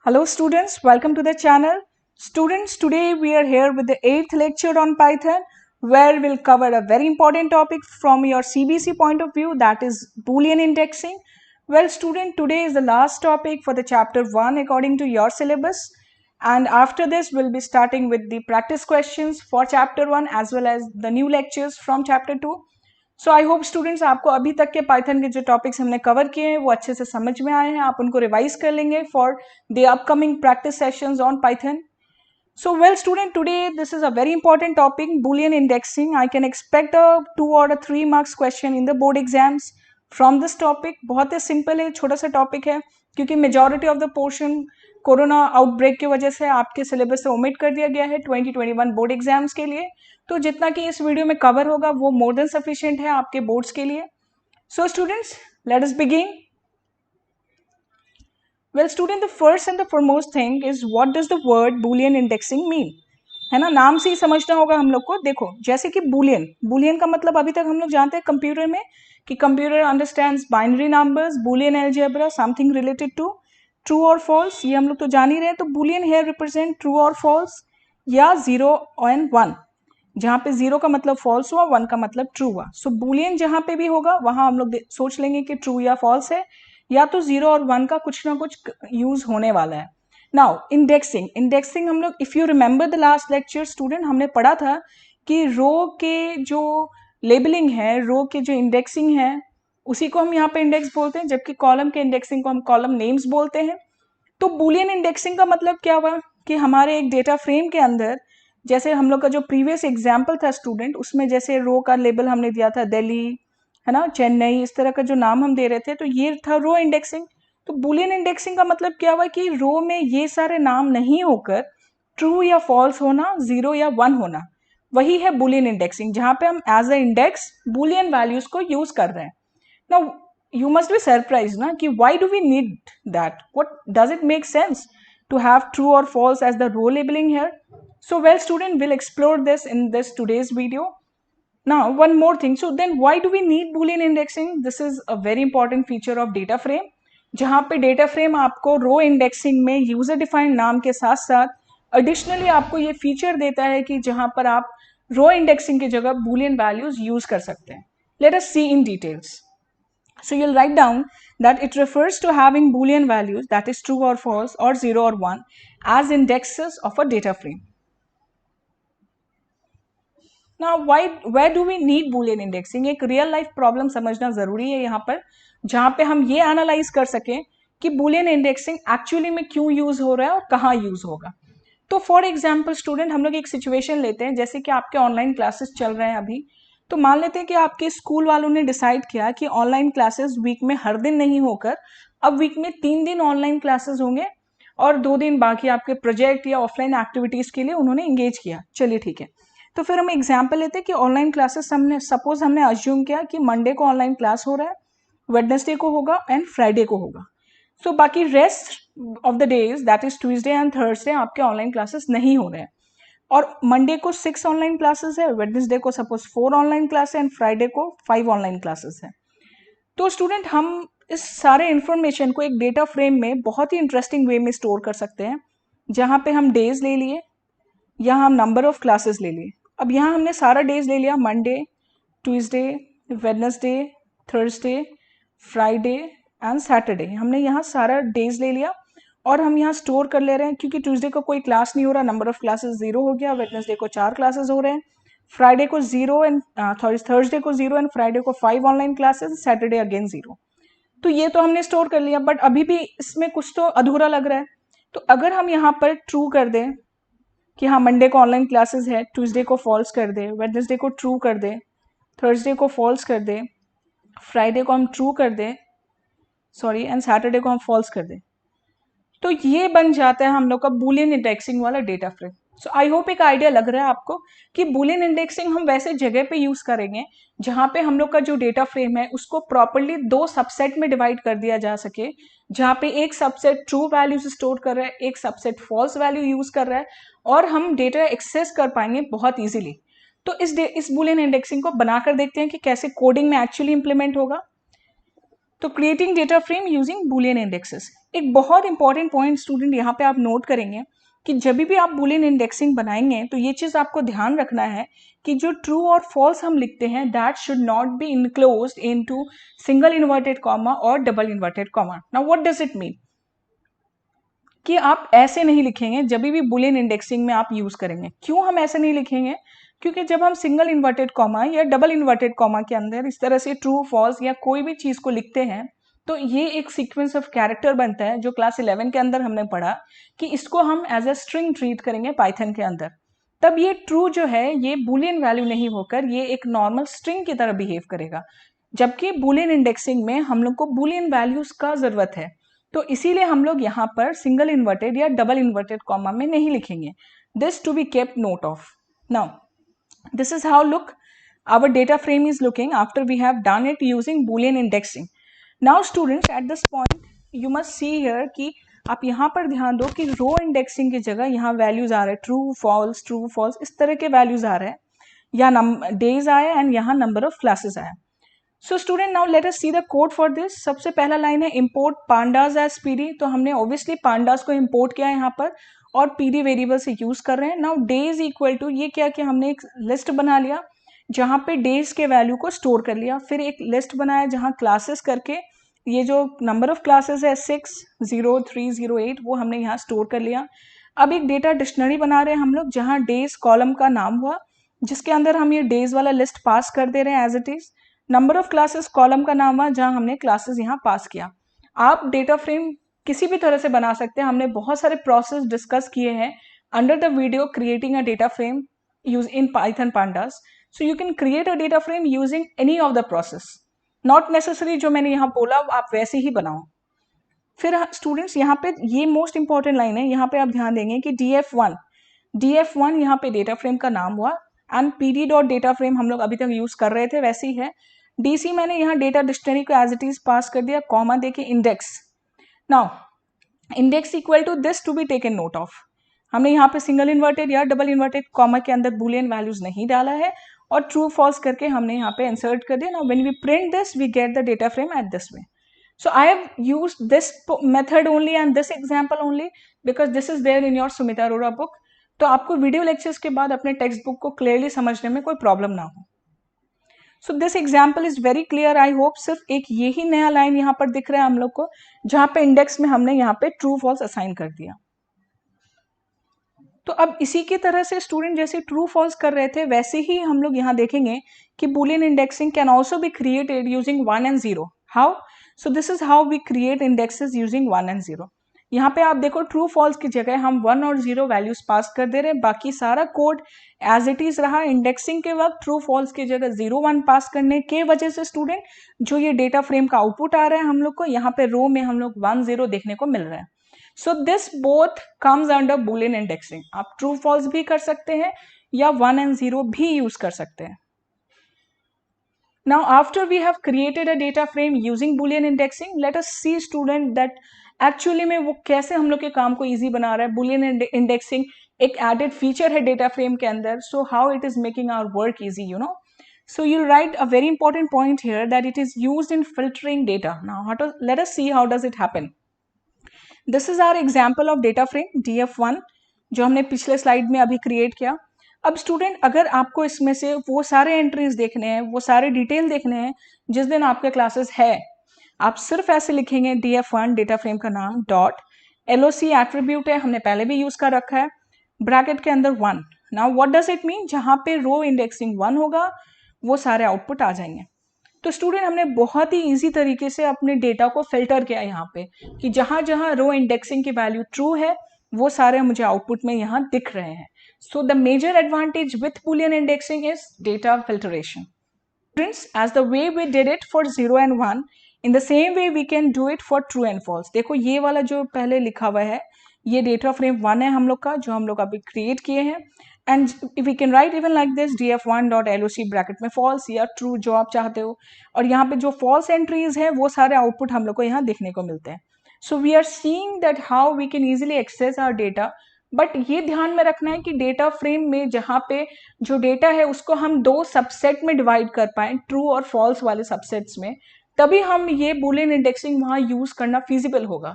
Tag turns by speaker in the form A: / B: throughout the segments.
A: Hello students, welcome to the channel. Students, today we are here with the 8th lecture on Python where we'll cover a very important topic from your CBC point of view, that is Boolean indexing. Well student, today is the last topic for the chapter 1 according to your syllabus, and after this we'll be starting with the practice questions for chapter 1 as well as the new lectures from chapter 2. So I hope students आपको अभी तक के Python के जो topics हमने cover किए हैं वो अच्छे से समझ में आए हैं, आप उनको रिवाइज कर लेंगे for the upcoming practice sessions on Python. So well student, today this is a very important topic, Boolean indexing. I can expect a 2 or a 3 marks question in the board exams from this topic. बहुत ही simple है, छोटा सा topic है क्योंकि majority of the portion corona outbreak की वजह से आपके सिलेबस से ओमिट कर दिया गया है 2021 बोर्ड एग्जाम्स के लिए. तो जितना कि इस वीडियो में कवर होगा वो मोर देन सफिशिएंट है आपके बोर्ड्स के लिए. So students, let us begin. Well student, the first and the foremost thing is what does the word Boolean indexing mean? है ना, नाम से ही समझना होगा हम लोग को. देखो जैसे कि बुलियन का मतलब अभी तक हम लोग जानते हैं कंप्यूटर में कि computer understands binary numbers, Boolean algebra, something related to true और फॉल्स, ये हम लोग तो जान ही रहे हैं. तो बुलियन हेयर रिप्रेजेंट ट्रू और फॉल्स या 0 एंड 1, जहाँ पे 0 का मतलब फॉल्स हुआ, 1 का मतलब ट्रू हुआ. सो बुलियन जहाँ पे भी होगा वहाँ हम लोग सोच लेंगे कि ट्रू या फॉल्स है, या तो 0 और 1 का कुछ ना कुछ यूज होने वाला है. नाउ इंडेक्सिंग हम लोग, if you remember the last lecture student, हमने पढ़ा था कि रो के जो लेबलिंग है, रो के जो इंडेक्सिंग है उसी को हम यहाँ पे इंडेक्स बोलते हैं, जबकि कॉलम के इंडेक्सिंग को हम कॉलम नेम्स बोलते हैं. तो बुलियन इंडेक्सिंग का मतलब क्या हुआ कि हमारे एक डेटा फ्रेम के अंदर, जैसे हम लोग का जो प्रीवियस एग्जाम्पल था स्टूडेंट, उसमें जैसे रो का लेबल हमने दिया था दिल्ली, है ना, चेन्नई, इस तरह का जो नाम हम दे रहे थे, तो ये था रो इंडेक्सिंग. तो बुलियन इंडेक्सिंग का मतलब क्या हुआ कि रो में ये सारे नाम नहीं होकर ट्रू या फॉल्स होना, 0 या 1 होना, वही है बुलियन इंडेक्सिंग, जहाँ पे हम as a index Boolean values को यूज कर रहे हैं. Now you must be surprised na ki why do we need that, what does it make sense to have true or false as the row labeling here. So well student, we'll explore this in this today's video. Now one more thing, so then why do we need boolean indexing? This is a very important feature of data frame, जहाँ पे data frame आपको रो indexing में user defined नाम के साथ साथ additionally आपको ये फीचर देता है कि जहाँ पर आप रो इंडेक्सिंग की जगह बूलियन वैल्यूज यूज कर सकते हैं. Let us see in details. So you'll write down that it refers to having Boolean values, that is true or false or 0 or 1, as indexes of a data frame. Now where do we need Boolean indexing? एक real life problem समझना ज़रूरी है यहाँ पर, जहाँ पे हम ये analyze कर सकें कि Boolean indexing actually में क्यों यूज़ हो रहा है और कहाँ यूज़ होगा. तो फॉर एग्जाम्पल स्टूडेंट, हम लोग एक सिचुएशन लेते हैं, जैसे कि आपके ऑनलाइन क्लासेस चल रहे हैं अभी. तो मान लेते हैं कि आपके स्कूल वालों ने डिसाइड किया कि ऑनलाइन क्लासेस वीक में हर दिन नहीं होकर अब वीक में 3 दिन ऑनलाइन क्लासेस होंगे और 2 दिन बाकी आपके प्रोजेक्ट या ऑफलाइन एक्टिविटीज़ के लिए उन्होंने इंगेज किया. चलिए ठीक है, तो फिर हम एग्जाम्पल लेते हैं कि ऑनलाइन क्लासेस हमने अज्यूम किया कि मंडे को ऑनलाइन क्लास हो रहा है, वेडनेसडे को होगा एंड फ्राइडे को होगा. सो बाकी rest of the days, that is Tuesday and Thursday, आपके ऑनलाइन क्लासेस नहीं हो रहे हैं. और मंडे को 6 ऑनलाइन क्लासेस है, वेडनेसडे को सपोज 4 ऑनलाइन क्लास है एंड फ्राइडे को 5 ऑनलाइन क्लासेस है. तो स्टूडेंट, हम इस सारे इंफॉर्मेशन को एक डेटा फ्रेम में बहुत ही इंटरेस्टिंग वे में स्टोर कर सकते हैं, जहाँ पे हम डेज ले लिए, यहाँ हम नंबर ऑफ क्लासेस ले लिए. अब यहाँ हमने सारा डेज ले लिया, Monday, Tuesday, Wednesday, Thursday, Friday and Saturday, हमने यहाँ सारा डेज ले लिया और हम यहाँ स्टोर कर ले रहे हैं. क्योंकि ट्यूसडे को कोई क्लास नहीं हो रहा, नंबर ऑफ क्लासेस 0 हो गया, वेडनेसडे को 4 क्लासेस हो रहे हैं, फ्राइडे को 0 एंड थर्सडे को 0 एंड फ्राइडे को 5 ऑनलाइन क्लासेस, सैटरडे अगेन 0. तो ये तो हमने स्टोर कर लिया, बट अभी भी इसमें कुछ तो अधूरा लग रहा है. तो अगर हम यहाँ पर ट्रू कर दें कि हाँ मंडे को ऑनलाइन क्लासेस है, ट्यूसडे को फॉल्स कर दे, वेडनेसडे को ट्रू कर दे, थर्सडे को फॉल्स कर दे, फ्राइडे को हम ट्रू कर दें, सॉरी, एंड सैटरडे को हम फॉल्स कर दें, तो ये बन जाता है हम लोग का बूलियन इंडेक्सिंग वाला data frame. So I hope एक आइडिया लग रहा है आपको कि बूलियन इंडेक्सिंग हम वैसे जगह पे यूज करेंगे जहाँ पे हम लोग का जो डेटा फ्रेम है उसको प्रॉपरली 2 सबसेट में डिवाइड कर दिया जा सके, जहाँ पे एक सबसेट ट्रू वैल्यूज स्टोर कर रहा है, एक सबसेट फॉल्स वैल्यू यूज कर रहा है, और हम डेटा एक्सेस कर पाएंगे बहुत ईजिली. तो इस बूलियन इंडेक्सिंग को बनाकर देखते हैं कि कैसे कोडिंग में एक्चुअली इंप्लीमेंट होगा. तो creating data frame using Boolean indexes. एक बहुत इंपॉर्टेंट पॉइंट स्टूडेंट यहाँ पे आप नोट करेंगे कि जब भी आप बुलियन इंडेक्सिंग बनाएंगे तो ये चीज़ आपको ध्यान रखना है कि जो ट्रू और फॉल्स हम लिखते हैं that should not be enclosed into single inverted comma और double inverted comma. Now what does it mean कि आप ऐसे नहीं लिखेंगे जब भी बुलियन इंडेक्सिंग में आप यूज करेंगे। क्यों हम ऐसे नहीं लिखेंगे? क्योंकि जब हम सिंगल इन्वर्टेड कॉमा या डबल इन्वर्टेड कॉमा के अंदर इस तरह से ट्रू फॉल्स या कोई भी चीज को लिखते हैं तो ये एक सीक्वेंस ऑफ कैरेक्टर बनता है जो क्लास 11 के अंदर हमने पढ़ा कि इसको हम एज अ स्ट्रिंग ट्रीट करेंगे पाइथन के अंदर। तब ये ट्रू जो है ये बुलियन वैल्यू नहीं होकर ये एक नॉर्मल स्ट्रिंग की तरह बिहेव करेगा, जबकि बुलियन इंडेक्सिंग में हम लोग को बुलियन वैल्यूज का जरूरत है। तो इसीलिए हम लोग यहाँ पर सिंगल इन्वर्टेड या डबल इन्वर्टेड कॉमा में नहीं लिखेंगे। This to be kept note of. Now this is how look our data frame is looking after we have done it using boolean indexing. Now students at this point you must see here कि आप यहाँ पर ध्यान दो कि रो indexing की जगह यहाँ वैल्यूज आ रहे हैं ट्रू फॉल्स इस तरह के वैल्यूज आ रहे हैं, या डेज आए एंड यहाँ नंबर ऑफ क्लासेस आए। So student now let us see the code for this. सबसे पहला लाइन है इम्पोर्ट पांडाज एज पीडी, तो हमने ऑब्वियसली पांडाज को इम्पोर्ट किया यहाँ पर और पीडी वेरिएबल से यूज कर रहे हैं। नाउ डेज इक्वल टू ये क्या कि हमने एक लिस्ट बना लिया जहाँ पे डेज के वैल्यू को स्टोर कर लिया, फिर एक लिस्ट बनाया जहाँ क्लासेस करके ये जो नंबर ऑफ क्लासेस है 6 0 3 0 8 वो हमने यहाँ स्टोर कर लिया। अब एक डेटा डिक्शनरी बना रहे हैं हम लोग जहाँ डेज कॉलम का नाम हुआ जिसके अंदर हम ये डेज वाला लिस्ट पास कर दे रहे हैं as it is. Number of classes column का नाम हुआ जहाँ हमने क्लासेस यहाँ पास किया। आप डेटा फ्रेम किसी भी तरह से बना सकते हैं, हमने बहुत सारे प्रोसेस डिस्कस किए हैं under the video creating a data frame use in Python pandas. So you can create a data frame using any of the process, not necessary जो मैंने यहाँ बोला आप वैसे ही बनाओ। फिर स्टूडेंट्स यहाँ पे ये मोस्ट इंपॉर्टेंट लाइन है, यहाँ पे आप ध्यान देंगे कि df1 यहाँ पे डेटा फ्रेम का नाम हुआ and pd dot data frame हम लोग अभी तक यूज कर रहे थे वैसे ही है। dc मैंने यहाँ डेटा डिक्शनरी को एज इट इज पास कर दिया, कॉमा देके index. Now index equal to this to be taken note of. हमने यहाँ पे सिंगल इन्वर्टेड या डबल इन्वर्टेड कॉमा के अंदर बुलियन वैल्यूज नहीं डाला है और ट्रू फॉल्स करके हमने यहाँ पे इंसर्ट कर दिया। Now when we print this we get the data frame at this way. So I have used this method only and this example only because this is there in your Sumita Arora book. तो आपको video lectures के बाद अपने text book को clearly समझने में कोई problem ना हो। So this example is very clear I hope. सिर्फ एक यही नया लाइन यहाँ पर दिख रहा है हम लोग को जहाँ पे इंडेक्स में हमने यहाँ पे ट्रू फॉल्स असाइन कर दिया। तो अब इसी की तरह से स्टूडेंट जैसे ट्रू फॉल्स कर रहे थे वैसे ही हम लोग यहाँ देखेंगे कि boolean indexing can also be created using 1 and 0। How? So this is how we create indexes using 1 and 0। यहाँ पे आप देखो ट्रू फॉल्स की जगह हम 1 और 0 वैल्यूज पास कर दे रहे हैं, बाकी सारा कोड एज इट इज रहा। इंडेक्सिंग के वक्त ट्रू फॉल्स की जगह 0 1 पास करने के वजह से स्टूडेंट जो ये डेटा फ्रेम का आउटपुट आ रहा है हम लोग को यहाँ पे रो में हम लोग 1 0 देखने को मिल रहा है। So this both comes under Boolean indexing. आप ट्रू फॉल्स भी कर सकते हैं या 1 and 0 भी यूज कर सकते हैं। Now after we have created a data frame using Boolean indexing, let us see student that actually में वो कैसे हम लोग के काम को easy बना रहा है। Boolean indexing एक added feature है data frame के अंदर, so how it is making our work easy, you know. So you'll write a very important point here that it is used in filtering data. Now let us see how does it happen. This is our example of data frame df1 जो हमने पिछले slide में अभी create किया। अब student अगर आपको इसमें से वो सारे एंट्रीज देखने हैं, वो सारे डिटेल देखने हैं जिस दिन आपके क्लासेस है, आप सिर्फ ऐसे लिखेंगे df1 डेटा फ्रेम का नाम डॉट loc एट्रीब्यूट है हमने पहले भी यूज कर रखा है ब्रैकेट के अंदर 1। Now what does it mean? जहां पे रो इंडेक्सिंग 1 होगा वो सारे आउटपुट आ जाएंगे। तो स्टूडेंट हमने बहुत ही इजी तरीके से अपने डेटा को फिल्टर किया यहाँ पे कि जहां जहां रो इंडेक्सिंग की वैल्यू ट्रू है वो सारे मुझे आउटपुट में यहाँ दिख रहे हैं। So the major advantage with Boolean indexing is data filtration. Students, as the way we did it for 0 and 1, in the same way we can do it for true and false. देखो ये वाला जो पहले लिखा हुआ है ये data frame 1 है हम लोग का जो हम लोग अभी क्रिएट किए हैं and we can write even like this df1.loc bracket में false या true जो आप चाहते हो, और यहाँ पे जो false entries है वो सारे आउटपुट हम लोग को यहाँ देखने को मिलते हैं। So we are seeing that how we can easily access our data, but ये ध्यान में रखना है कि डेटा फ्रेम में जहाँ पे जो डेटा है उसको हम 2 सबसेट में डिवाइड कर पाए, ट्रू और फॉल्स वाले सबसेट्स में, तभी हम ये बुलियन इंडेक्सिंग वहाँ यूज करना फिजिबल होगा।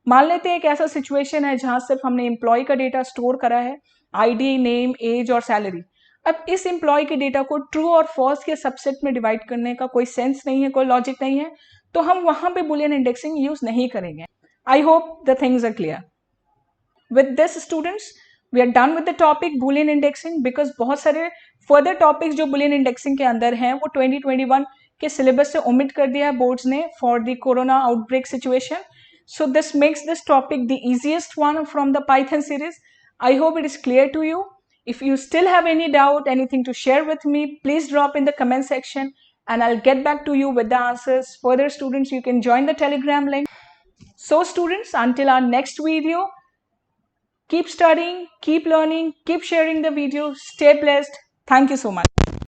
A: मान लेते हैं एक ऐसा सिचुएशन है जहां सिर्फ हमने एम्प्लॉय का डेटा स्टोर करा है, आईडी, नेम, एज और सैलरी। अब इस एम्प्लॉय के डेटा को ट्रू और फॉल्स के सबसेट में डिवाइड करने का कोई सेंस नहीं है, कोई लॉजिक नहीं है, तो हम वहां पे बुलियन इंडेक्सिंग यूज नहीं करेंगे। I hope the things are clear. With this students, we are done with the topic boolean indexing because बहुत सारे further topics जो boolean indexing के अंदर हैं वो 2021 के syllabus से omit कर दिया है boards ने for the corona outbreak situation. So this makes this topic the easiest one from the Python series. I hope it is clear to you. If you still have any doubt, anything to share with me, please drop in the comment section and I'll get back to you with the answers. Further students, you can join the Telegram link. So students, until our next video, keep studying, keep learning, keep sharing the video. Stay blessed. Thank you so much.